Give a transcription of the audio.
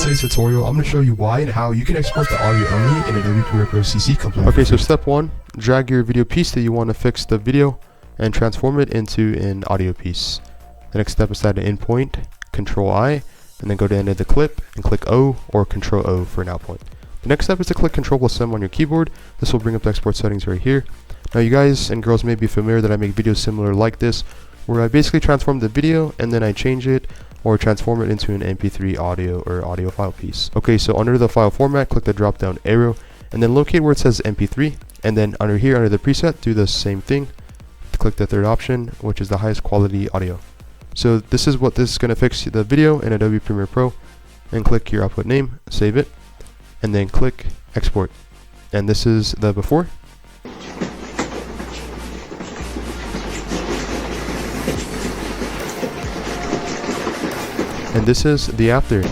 today's tutorial, I'm going to show you why and how you can export the audio only in Adobe Premiere Pro CC completely. Okay, so step 1, drag your video piece that you want to fix the video and transform it into an audio piece. The next step is to add an endpoint, Control I, and then go to the end of the clip and click O or Control O for an out point. The next step is to click Control+M on your keyboard. This will bring up the export settings right here. Now you guys and girls may be familiar that I make videos similar like this, where I basically transform the video and then I change it or transform it into an MP3 audio or audio file piece. Okay, so under the file format, click the drop down arrow and then locate where it says MP3, and then under here, under the preset, do the same thing. Click the third option, which is the highest quality audio. So this is what this is going to fix the video in Adobe Premiere Pro, and click your output name, save it, and then click export. And this is the before. And this is the after.